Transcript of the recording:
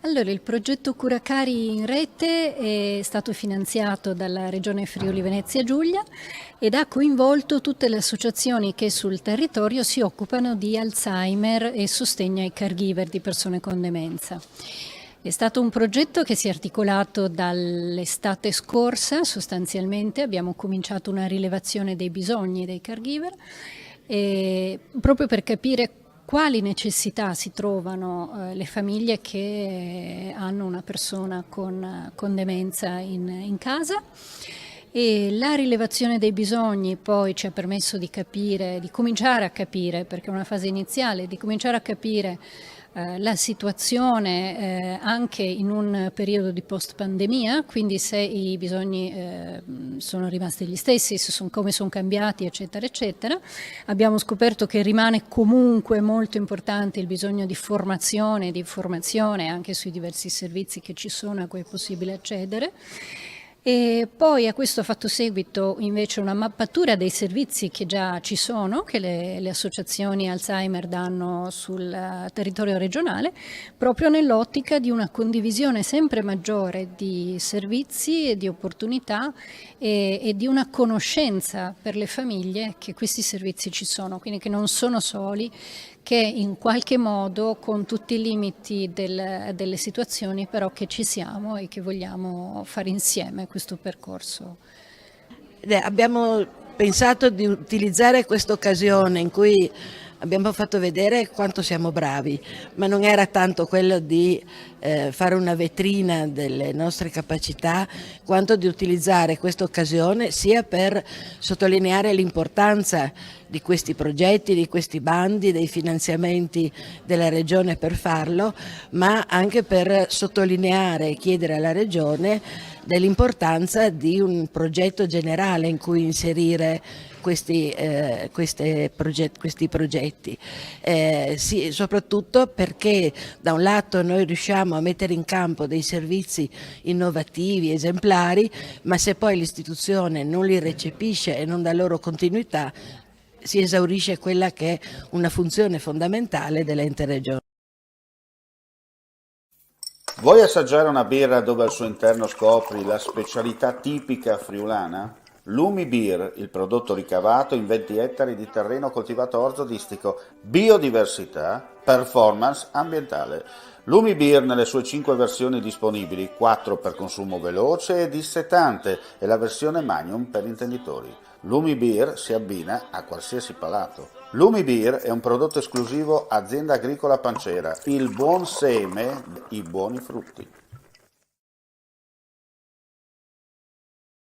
Allora, il progetto Curacari in rete è stato finanziato dalla Regione Friuli Venezia Giulia ed ha coinvolto tutte le associazioni che sul territorio si occupano di Alzheimer e sostegno ai caregiver di persone con demenza. È stato un progetto che si è articolato dall'estate scorsa, sostanzialmente abbiamo cominciato una rilevazione dei bisogni dei caregiver, proprio per capire quali necessità si trovano le famiglie che hanno una persona con demenza in casa. E la rilevazione dei bisogni poi ci ha permesso di capire, di cominciare a capire, perché è una fase iniziale, di cominciare a capire la situazione anche in un periodo di post-pandemia, quindi se i bisogni sono rimasti gli stessi, come sono cambiati, eccetera, eccetera. Abbiamo scoperto che rimane comunque molto importante il bisogno di formazione, di informazione anche sui diversi servizi che ci sono a cui è possibile accedere. E poi a questo ha fatto seguito invece una mappatura dei servizi che già ci sono, che le associazioni Alzheimer danno sul territorio regionale, proprio nell'ottica di una condivisione sempre maggiore di servizi e di opportunità e di una conoscenza per le famiglie che questi servizi ci sono, quindi che non sono soli, che in qualche modo, con tutti i limiti delle situazioni, però che ci siamo e che vogliamo fare insieme questo percorso. Abbiamo pensato di utilizzare questa occasione in cui abbiamo fatto vedere quanto siamo bravi, ma non era tanto quello di fare una vetrina delle nostre capacità, quanto di utilizzare questa occasione sia per sottolineare l'importanza di questi progetti, di questi bandi, dei finanziamenti della Regione per farlo, ma anche per sottolineare e chiedere alla Regione dell'importanza di un progetto generale in cui inserire questi progetti, sì, soprattutto perché da un lato noi riusciamo a mettere in campo dei servizi innovativi, esemplari, ma se poi l'istituzione non li recepisce e non dà loro continuità, si esaurisce quella che è una funzione fondamentale dell'ente regionale. Vuoi assaggiare una birra dove al suo interno scopri la specialità tipica friulana? Lumi Beer, il prodotto ricavato in 20 ettari di terreno coltivato orzodistico, biodiversità, performance ambientale. Lumi Beer nelle sue 5 versioni disponibili, 4 per consumo veloce e dissetante e la versione Magnum per intenditori. Lumi Beer si abbina a qualsiasi palato. Lumi Beer è un prodotto esclusivo Azienda Agricola Pancera, il buon seme, i buoni frutti.